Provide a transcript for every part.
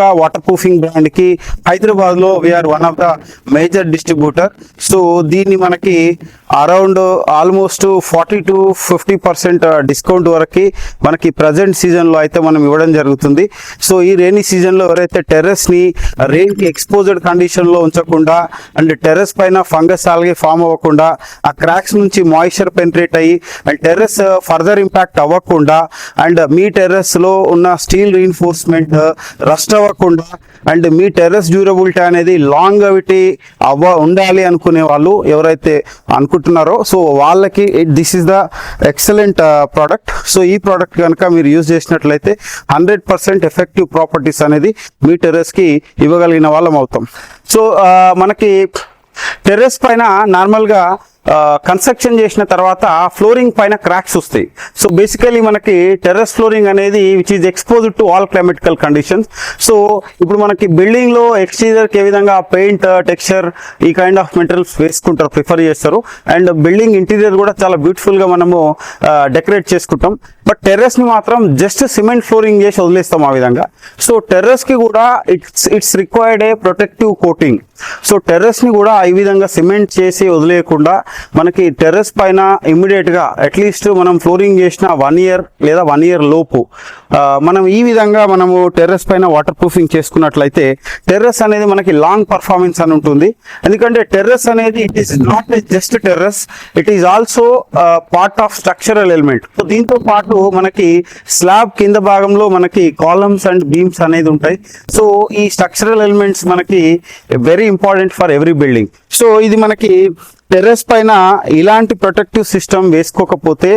Syska water proofing brand కి హైదరాబాద్ లో we are one of the major distributor. So దీన్ని మనకి అరౌండ్ ఆల్మోస్ట్ 40-50% డిస్కౌంట్ వరకు మనకి ప్రజెంట్ సీజన్ లో అయితే మనం ఇవ్వడం జరుగుతుంది. సో ఈ రైనీ సీజన్ లో ఎవరైతే టెర్రస్ ని రెయిన్ కి ఎక్స్పోజ్డ్ కండిషన్ లో ఉంచకుండా అండ్ టెర్రస్ పైన ఫంగస్ ఆల్గే ఫామ్ అవ్వకుండా ఆ క్రాక్స్ నుంచి మాయిశ్చర్ పెనిట్రేట్ అయ్యి అండ్ టెర్రస్ ఫర్దర్ ఇంపాక్ట్ అవ్వకుండా అండ్ మీ టెర్రస్ లో ఉన్న స్టీల్ రీఇన్ఫోర్స్మెంట్ రస్ట్ అవ్వకుండా అండ్ మీ టెర్రస్ డ్యూరబిలిటీ అనేది లాంగవిటీ ఉండాలి అనుకునే వాళ్ళు ఎవరైతే అనుకుంటున్నారో సో వాళ్ళకి this is the excellent product. So ఈ ప్రోడక్ట్ కనుక మీరు యూజ్ చేసినట్లయితే 100% ఎఫెక్టివ్ ప్రాపర్టీస్ అనేది మీ టెర్రస్ కి ఇవ్వగలిగిన వాళ్ళం అవుతాం. సో మనకి టెర్రస్ పైన నార్మల్గా కన్స్ట్రక్షన్ చేసిన తర్వాత ఫ్లోరింగ్ పైన క్రాక్స్ వస్తాయి. సో బేసికలీ మనకి టెర్రస్ ఫ్లోరింగ్ అనేది which is exposed to all climatical conditions. So ఇప్పుడు మనకి బిల్డింగ్ లో ఎక్స్టీరియర్ ఏ విధంగా పెయింట్ టెక్స్చర్ ఈ కైండ్ ఆఫ్ మెటీరియల్స్ వేసుకుంటారు, ప్రిఫర్ చేస్తారు. అండ్ బిల్డింగ్ ఇంటీరియర్ కూడా చాలా బ్యూటిఫుల్ గా మనము డెకరేట్ చేసుకుంటాం. బట్ టెర్రస్ ని మాత్రం జస్ట్ సిమెంట్ ఫ్లోరింగ్ చేసి వదిలేస్తాం ఆ విధంగా. సో టెర్రస్ కి కూడా it's required A protective coating. So terrace ని కూడా ఈ విధంగా సిమెంట్ చేసి వదిలేయకుండా మనకి టెర్రస్ పైన ఇమ్మీడియట్ గా అట్లీస్ట్ మనం ఫ్లోరింగ్ చేసిన 1 year లేదా 1 year లోపు మనం ఈ విధంగా మనము టెర్రస్ పైన వాటర్ ప్రూఫింగ్ చేసుకున్నట్లయితే టెర్రస్ అనేది మనకి లాంగ్ పర్ఫార్మెన్స్ అని ఉంటుంది. ఎందుకంటే టెర్రస్ అనేది it is not just terrace, it is also part of structural element. So దీంతో పాటు మనకి స్లాబ్ కింద భాగంలో మనకి కాలమ్స్ అండ్ బీమ్స్ అనేది ఉంటాయి. సో ఈ స్ట్రక్చరల్ ఎలిమెంట్స్ మనకి very important for every building. So ఇది మనకి టెర్రస్ పైన ఇలాంటి ప్రొటెక్టివ్ సిస్టమ్ వేసుకోకపోతే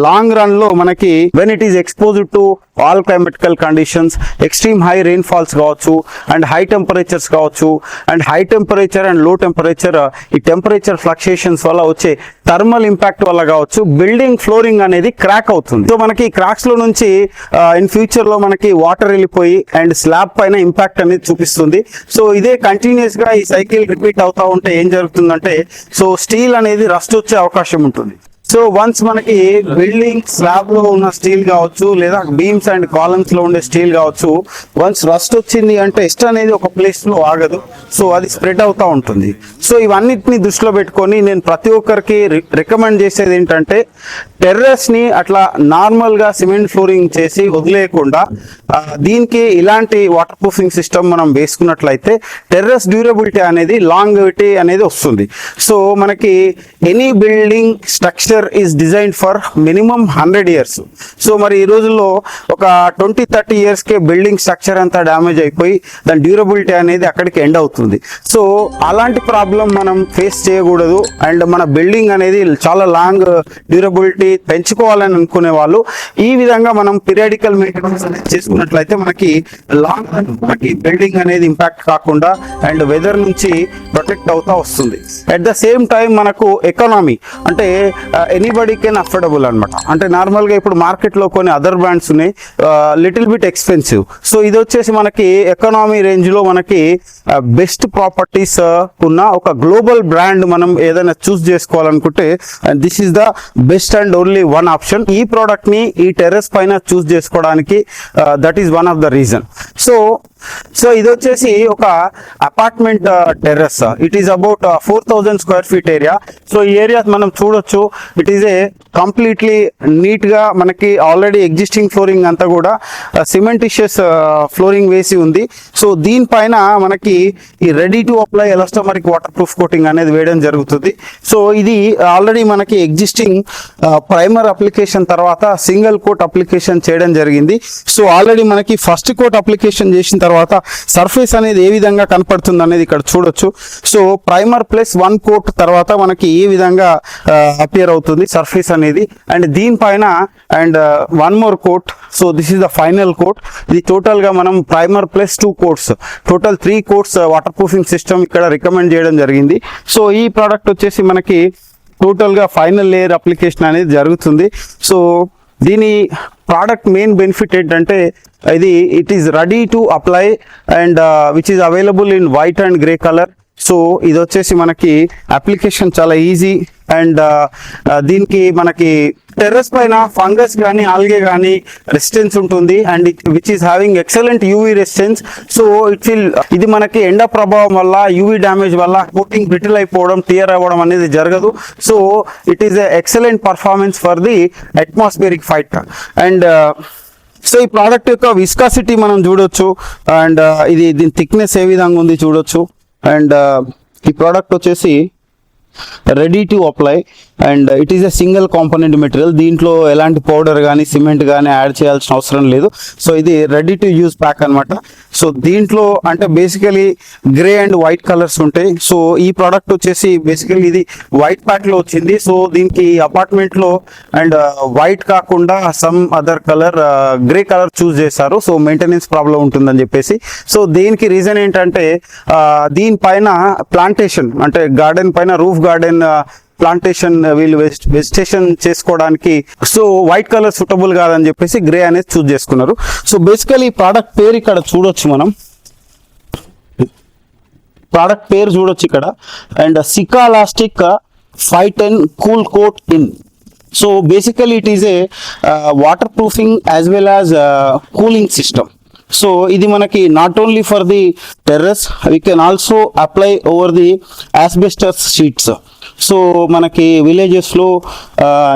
లాంగ్ రన్ లో మనకి when it is exposed to all climatical conditions, extreme high rain falls కావచ్చు అండ్ హై టెంపరేచర్స్ కావచ్చు and high temperature and low temperature ఈ టెంపరేచర్ ఫ్లక్చుయేషన్స్ వల్ల వచ్చే థర్మల్ ఇంపాక్ట్ వల్ల కావచ్చు బిల్డింగ్ ఫ్లోరింగ్ అనేది క్రాక్ అవుతుంది. సో మనకి క్రాక్స్ లో నుంచి ఇన్ ఫ్యూచర్ లో మనకి వాటర్ వెళ్ళిపోయి అండ్ స్లాబ్ పైన ఇంపాక్ట్ అనేది చూపిస్తుంది. సో ఇదే కంటిన్యూస్ గా ఈ సైకిల్ రిపీట్ అవుతా ఉంటే ఏం జరుగుతుందంటే సో స్టీల్ అనేది రస్ట్ వచ్చే అవకాశం ఉంటుంది. సో వన్స్ మనకి బిల్డింగ్ స్లాబ్ లో ఉన్న స్టీల్ కావచ్చు లేదా బీమ్స్ అండ్ కాలమ్స్ లో ఉండే స్టీల్ కావచ్చు, వన్స్ రస్ట్ వచ్చింది అంటే డస్ట్ అనేది ఒక ప్లేస్ లో ఆగదు. సో అది స్ప్రెడ్ అవుతా ఉంటుంది. సో ఇవన్నిటిని దృష్టిలో పెట్టుకొని నేను ప్రతి ఒక్కరికి రికమెండ్ చేసేది ఏంటంటే టెర్రస్ ని అట్లా నార్మల్ గా సిమెంట్ ఫ్లోరింగ్ చేసి వదిలేయకుండా దీనికి ఇలాంటి వాటర్ ప్రూఫింగ్ సిస్టమ్ మనం వేసుకున్నట్లయితే టెర్రస్ డ్యూరబిలిటీ అనేది లాంగివిటీ అనేది వస్తుంది. సో మనకి any building structure is designed for minimum 100 years. So మరి ఈ రోజుల్లో ఒక 20-30 years కే బిల్డింగ్ స్ట్రక్చర్ అంతా డ్యామేజ్ అయిపోయి దాని డ్యూరబిలిటీ అనేది అక్కడికి ఎండ్ అవుతుంది. సో అలాంటి ప్రాబ్లం మనం ఫేస్ చేయకూడదు. అండ్ మన బిల్డింగ్ అనేది చాలా లాంగ్ డ్యూరబిలిటీ పెంచుకోవాలని అనుకునే వాళ్ళు ఈ విధంగా మనం పీరియాడికల్ మెయింటెనెన్స్ అనేది చేసుకున్నట్లయితే మనకి లాంగ్ మనకి బిల్డింగ్ అనేది ఇంపాక్ట్ కాకుండా అండ్ వెదర్ నుంచి ప్రొటెక్ట్ అవుతా వస్తుంది. అట్ ద సేమ్ టైం మనకు ఎకానమీ అంటే ఎనీబడి కెన్ అఫోర్డబుల్ అనమాట. అంటే నార్మల్ గా ఇప్పుడు మార్కెట్ లో కొన్ని అదర్ బ్రాండ్స్ ఉన్నాయి లిటిల్ బిట్ ఎక్స్పెన్సివ్. సో ఇది వచ్చేసి మనకి ఎకానమీ రేంజ్ లో మనకి బెస్ట్ ప్రాపర్టీస్ ఉన్న ఒక గ్లోబల్ బ్రాండ్ మనం ఏదైనా చూస్ చేసుకోవాలనుకుంటే this is the best and only one option. ఈ ప్రోడక్ట్ ని ఈ టెర్రస్ పైన చూస్ చేసుకోవడానికి that is one of the reason. So ఇది వచ్చేసి ఒక apartment terrace. It is about 4000 square feet area. So ఈ ఏరియా మనం చూడొచ్చు. It is a completely neat గా మనకి ఆల్రెడీ ఎగ్జిస్టింగ్ ఫ్లోరింగ్ అంతా కూడా సిమెంటిషియస్ ఫ్లోరింగ్ వేసి ఉంది. సో దీనిపైన మనకి ఈ ready to apply elastomeric waterproof coating అనేది వేయడం జరుగుతుంది. సో ఇది ఆల్రెడీ మనకి ఎగ్జిస్టింగ్ ప్రైమర్ అప్లికేషన్ తర్వాత సింగిల్ కోట్ అప్లికేషన్ చేయడం జరిగింది. సో ఆల్రెడీ మనకి ఫస్ట్ కోట్ అప్లికేషన్ చేసిన తర్వాత సర్ఫేస్ అనేది ఏ విధంగా కనపడుతుంది అనేది ఇక్కడ చూడొచ్చు. సో ప్రైమర్ ప్లస్ 1 coat తర్వాత మనకి ఏ విధంగా అపియర్ అవుతుంది సర్ఫేస్ అనేది. అండ్ దీనిపైన and 1 more coat. So this is the final coat. ఇది టోటల్ గా మనం primer plus 2 coats total 3 coats waterproofing system ఇక్కడ రికమెండ్ చేయడం జరిగింది. సో ఈ ప్రోడక్ట్ వచ్చేసి మనకి టోటల్ గా ఫైనల్ లేయర్ అప్లికేషన్ అనేది జరుగుతుంది. సో దీని ప్రోడక్ట్ మెయిన్ బెనిఫిట్ ఏంటంటే ఇది it is ready to apply and which is available in white and grey colour. So ఇది వచ్చేసి మనకి అప్లికేషన్ చాలా ఈజీ అండ్ దీనికి మనకి టెర్రస్ పైన ఫంగస్ కానీ ఆల్గే కానీ రెసిస్టెన్స్ ఉంటుంది and which is having excellent UV resistance. So ఇది మనకి ఎండ ప్రభావం వల్ల యూవీ డ్యామేజ్ వల్ల కోటింగ్ బ్రిటిల్ అయిపోవడం టియర్ అవ్వడం అనేది జరగదు. So it is excellent performance for the atmospheric fight. And so ఈ ప్రోడక్ట్ యొక్క విస్కాసిటీ మనం చూడొచ్చు అండ్ దీని థిక్నెస్ ఏ విధంగా ఉంది చూడొచ్చు. అండ్ ఈ ప్రోడక్ట్ వచ్చేసి ready to apply and it is a single component material. దీంట్లో ఎలాంటి పౌడర్ కానీ సిమెంట్ కానీ యాడ్ చేయాల్సిన అవసరం లేదు. సో ఇది రెడీ టు యూజ్ ప్యాక్ అనమాట. సో దీంట్లో అంటే basically grey and white colours ఉంటాయి. సో ఈ ప్రోడక్ట్ వచ్చేసి బేసికలీ ఇది వైట్ ప్యాక్లో వచ్చింది. సో దీనికి అపార్ట్మెంట్లో అండ్ వైట్ కాకుండా some other colour grey colour choose చేశారు. సో మెయింటెనెన్స్ ప్రాబ్లం ఉంటుందని చెప్పేసి. సో దీనికి రీజన్ ఏంటంటే దీనిపైన ప్లాంటేషన్ అంటే గార్డెన్ పైన రూఫ్ గార్డెన్ ప్లాంటేషన్ వీళ్ళు వెజిటేషన్ చేసుకోవడానికి సో వైట్ కలర్ సూటబుల్ కాదని చెప్పేసి గ్రే అనేది చూస్ చేసుకున్నారు. సో బేసికలీ ఈ ప్రోడక్ట్ పేరు ఇక్కడ చూడొచ్చు, మనం ప్రోడక్ట్ పేరు చూడొచ్చు ఇక్కడ. And Sikalastic 510 cool coat in. So basically it is a waterproofing as well as cooling system. So ఇది మనకి not only for the terrace, we can also apply over the asbestos sheets. So మనకి విలేజెస్లో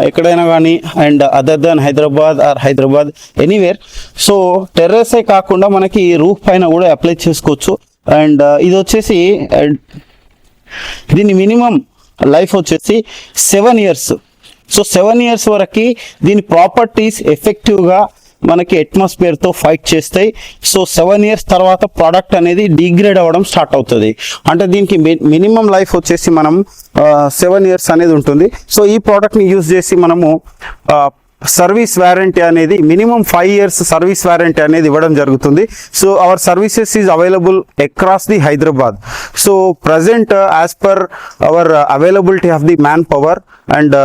ఎక్కడైనా కానీ and other then Hyderabad anywhere. So టెర్రసే కాకుండా మనకి roof పైన కూడా అప్లై చేసుకోవచ్చు. అండ్ ఇది వచ్చేసి దీని మినిమం లైఫ్ వచ్చేసి 7 years. సో 7 years వరకు దీని ప్రాపర్టీస్ ఎఫెక్టివ్గా మనకి అట్మాస్ఫియర్తో ఫైట్ చేస్తాయి. సో 7 years తర్వాత ప్రోడక్ట్ అనేది డిగ్రేడ్ అవ్వడం స్టార్ట్ అవుతుంది. అంటే దీనికి మినిమం లైఫ్ వచ్చేసి మనం 7 years అనేది ఉంటుంది. సో ఈ ప్రోడక్ట్ని యూజ్ చేసి మనము సర్వీస్ వారంటీ అనేది మినిమం 5 years సర్వీస్ వారంటీ అనేది ఇవ్వడం జరుగుతుంది. So our services is available across the Hyderabad. So present as per our availability of the manpower and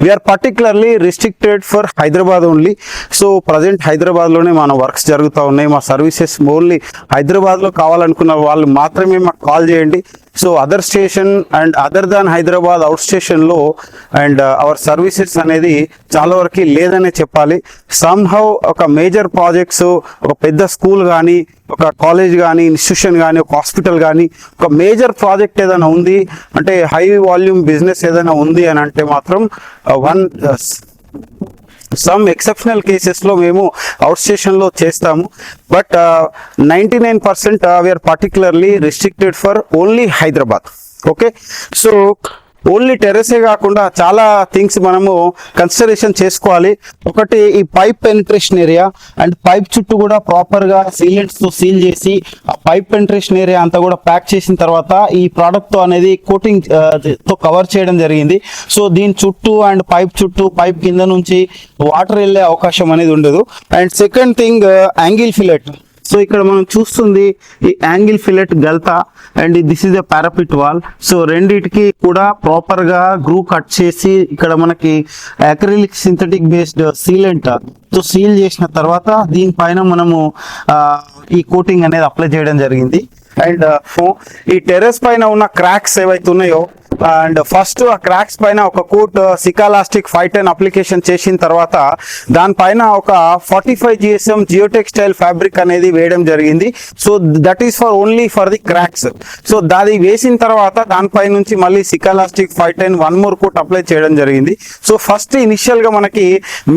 we are particularly restricted for Hyderabad only. So present హైదరాబాద్లోనే మన works జరుగుతూ ఉన్నాయి. మా services only హైదరాబాద్లో కావాలనుకున్న వాళ్ళు మాత్రమే మాకు కాల్ చేయండి. So other station and other than Hyderabad out స్టేషన్లో అండ్ అవర్ సర్వీసెస్ అనేది చాలా వరకు లేదనే చెప్పాలి. సమ్హౌ ఒక మేజర్ ప్రాజెక్ట్స్, ఒక పెద్ద స్కూల్ కానీ, ఒక కాలేజ్ కానీ, ఇన్స్టిట్యూషన్ కానీ, ఒక హాస్పిటల్ కానీ, ఒక మేజర్ ప్రాజెక్ట్ ఏదైనా ఉంది అంటే హై వాల్యూమ్ బిజినెస్ ఏదైనా ఉంది అని అంటే మాత్రం సమ్ ఎక్సెప్షనల్ కేసెస్లో మేము అవుట్ స్టేషన్లో చేస్తాము. But 99% we are particularly restricted for only Hyderabad. Okay, so only టెర్రసే కాకుండా చాలా థింగ్స్ మనము కన్సిడరేషన్ చేసుకోవాలి. ఒకటి ఈ pipe penetration area and pipe చుట్టూ కూడా ప్రాపర్గా సీలెంట్స్తో సీల్ చేసి ఆ పైప్ పెనిట్రేషన్ ఏరియా అంతా కూడా ప్యాక్ చేసిన తర్వాత ఈ ప్రోడక్ట్తో అనేది కోటింగ్ తో కవర్ చేయడం జరిగింది. సో దీని చుట్టూ అండ్ పైప్ చుట్టూ పైప్ కింద నుంచి వాటర్ వెళ్ళే అవకాశం అనేది ఉండదు. And second thing angle fillet. So ఇక్కడ మనం చూస్తుంది ఈ యాంగిల్ ఫిలెట్ గల్తా and this is a parapet wall. So రెండిటికి కూడా ప్రాపర్గా గ్రూ కట్ చేసి ఇక్కడ మనకి అక్రిలిక్ సింథటిక్ బేస్డ్ సీలెంట్ తో సీల్ చేసిన తర్వాత దీనిపైన మనము ఈ కోటింగ్ అనేది అప్లై చేయడం జరిగింది. అండ్ ఈ టెర్రస్ పైన ఉన్న క్రాక్స్ ఏవైతే ఉన్నాయో అండ్ ఫస్ట్ ఆ క్రాక్స్ పైన ఒక కోట్ సికాలాస్టిక్ 510 అప్లికేషన్ చేసిన తర్వాత దానిపైన ఒక 45 GSM జియోటెక్స్టైల్ ఫ్యాబ్రిక్ అనేది వేయడం జరిగింది. So that is for only for the cracks. So దాది వేసిన తర్వాత దానిపై నుంచి మళ్ళీ సికాలాస్టిక్ 510 1 more కోట్ అప్లై చేయడం జరిగింది. సో ఫస్ట్ ఇనిషియల్గా మనకి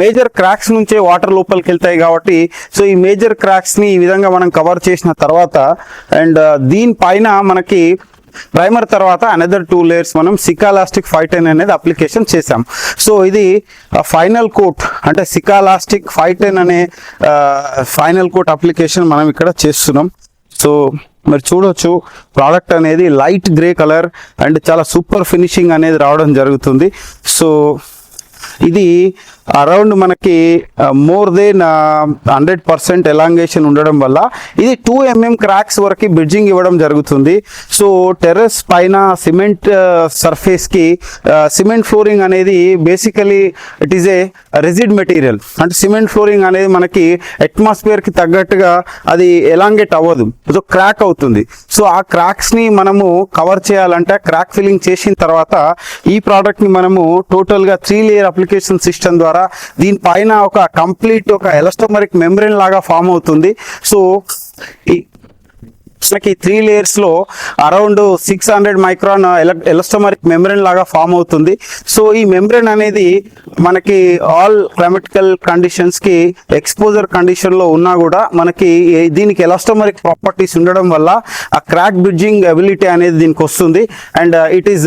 మేజర్ క్రాక్స్ నుంచే వాటర్ లోపలికి వెళ్తాయి కాబట్టి సో ఈ మేజర్ క్రాక్స్ని ఈ విధంగా మనం కవర్ చేసిన తర్వాత అండ్ దీనిపైన మనకి ప్రైమర్ తర్వాత అనదర్ 2 layers మనం సికాలాస్టిక్ 510 అనేది అప్లికేషన్ చేసాం. సో ఇది ఫైనల్ కోట్ అంటే సికాలాస్టిక్ 510 అనే ఫైనల్ కోట్ అప్లికేషన్ మనం ఇక్కడ చేస్తున్నాం. సో మీరు చూడొచ్చు ప్రోడక్ట్ అనేది లైట్ గ్రే కలర్ అండ్ చాలా సూపర్ ఫినిషింగ్ అనేది రావడం జరుగుతుంది. సో ఇది అరౌండ్ మనకి మోర్ దెన్ 100% ఎలాంగేషన్ ఉండడం వల్ల ఇది 2 mm క్రాక్స్ వరకు బ్రిడ్జింగ్ ఇవ్వడం జరుగుతుంది. సో టెర్రస్ పైన సిమెంట్ సర్ఫేస్కి సిమెంట్ ఫ్లోరింగ్ అనేది basically it is A rigid material. అంటే సిమెంట్ ఫ్లోరింగ్ అనేది మనకి అట్మాస్ఫియర్కి తగ్గట్టుగా అది ఎలాంగేట్ అవ్వదు, సో క్రాక్ అవుతుంది. సో ఆ క్రాక్స్ని మనము కవర్ చేయాలంటే క్రాక్ ఫిల్లింగ్ చేసిన తర్వాత ఈ ప్రోడక్ట్ని మనము టోటల్గా 3 లేయర్ అప్లికేషన్ సిస్టమ్ ద్వారా దీనిపైన ఒక కంప్లీట్ ఒక ఎలాస్టోమరిక్ మెంబ్రేన్ లాగా ఫామ్ అవుతుంది. సో మనకి 3 layers లో అరౌండ్ 600 మైక్రాన్ ఎలాస్టోమరిక్ మెంబ్రేన్ లాగా ఫామ్ అవుతుంది. సో ఈ మెంబ్రేన్ అనేది మనకి ఆల్ క్లైమాటికల్ కండిషన్స్ కి ఎక్స్పోజర్ కండిషన్ లో ఉన్నా కూడా మనకి దీనికి ఎలాస్టోమరిక్ ప్రాపర్టీస్ ఉండడం వల్ల ఆ క్రాక్ బ్రిడ్జింగ్ ఎబిలిటీ అనేది దీనికి వస్తుంది. And it is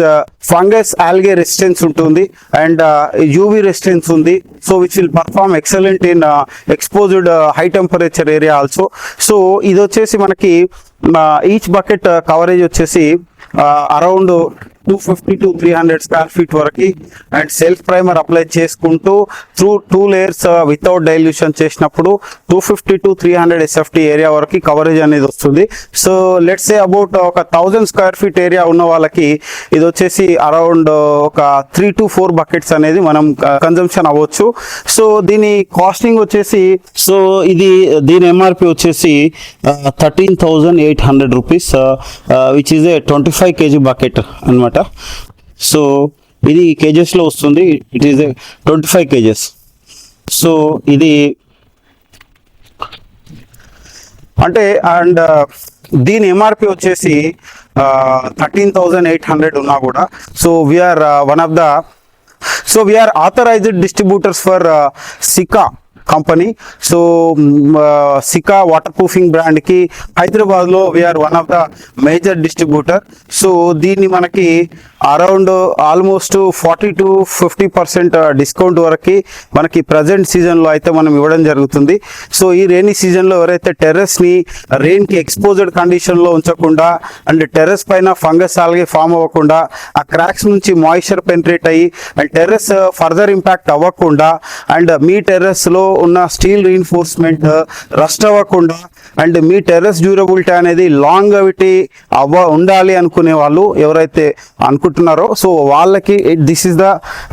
fungus algae resistance ఉంటుంది అండ్ యూవీ రెసిస్టెన్స్ ఉంది. So which will perform excellent in exposed high temperature area also. So ఇది వచ్చేసి మనకి ఈచ్ బకెట్ కవరేజ్ వచ్చేసి అరౌండ్ 250 to 300 స్క్వేర్ ఫీట్ వరకు అండ్ సెల్ఫ్ ప్రైమర్ అప్లై చేసుకుంటూ through 2 layers without dilution చేసినప్పుడు 250 to 300 SFT area వరకు coverage అనేది వస్తుంది. సో లెట్స్ సే అబౌట్ ఒక 1000 స్క్వేర్ ఫీట్ ఏరియా ఉన్న వాళ్ళకి ఇది వచ్చేసి అరౌండ్ ఒక 3 to 4 బకెట్స్ అనేది మనం కన్జంప్షన్ అవ్వచ్చు. సో దీని కాస్టింగ్ వచ్చేసి సో ఇది దీని ఎంఆర్పి వచ్చేసి 13,800 rupees which is a 25 kg bucket అన్నమాట. సో ఇది కేజెస్లో వస్తుంది. It is 25 kgs. సో ఇది అంటే అండ్ దీని ఎంఆర్పి వచ్చేసి 13,800 ఉన్నా కూడా so we are we are authorised distributors for Sika company. So Sika waterproofing బ్రాండ్కి హైదరాబాద్లో we are one of the major distributor. So దీన్ని మనకి అరౌండ్ ఆల్మోస్ట్ 40 to 50% డిస్కౌంట్ వరకు మనకి ప్రజెంట్ సీజన్లో అయితే మనం ఇవ్వడం జరుగుతుంది. సో ఈ రైనీ సీజన్లో ఎవరైతే టెర్రస్ని రెయిన్కి ఎక్స్పోజ్డ్ కండిషన్లో ఉంచకుండా అండ్ టెర్రస్ పైన ఫంగస్ ఆల్గే ఫామ్ అవ్వకుండా ఆ క్రాక్స్ నుంచి మాయిశ్చర్ పెనిట్రేట్ అయ్యి అండ్ టెర్రస్ ఫర్దర్ ఇంపాక్ట్ అవ్వకుండా అండ్ మీ టెర్రస్లో ఉన్న స్టీల్ రీఇన్ఫోర్స్మెంట్ రస్ట్ అవ్వకుండా అండ్ మీ టెర్రస్ డ్యూరబిలిటీ అనేది లాంగవిటీ ఉండాలి అనుకునే వాళ్ళు ఎవరైతే అనుకుంటున్నారో సో వాళ్ళకి this is the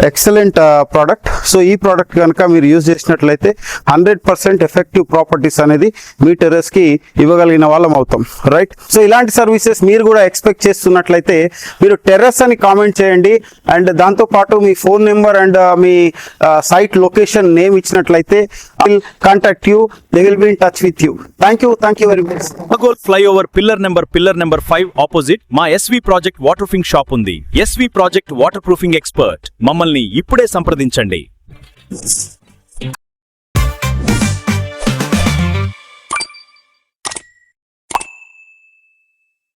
excellent product. So ఈ ప్రోడక్ట్ కనుక మీరు యూజ్ చేసినట్లయితే 100% ఎఫెక్టివ్ ప్రాపర్టీస్ అనేది మీ టెర్రస్కి ఇవ్వగలిగిన వాళ్ళం అవుతాం, రైట్. సో ఇలాంటి సర్వీసెస్ మీరు కూడా ఎక్స్పెక్ట్ చేస్తున్నట్లయితే మీరు టెర్రస్ అని కామెంట్ చేయండి అండ్ దాంతోపాటు మీ ఫోన్ నెంబర్ అండ్ మీ సైట్ లొకేషన్ నేమ్ ఇచ్చినట్లయితే I will contact you. They will be in touch with you. Thank you very much. Agol flyover pillar number 5 opposite మా SV project water proofing shop ఉంది. SV project water proofing expert మమ్మల్ని ఇప్పుడే సంప్రదించండి.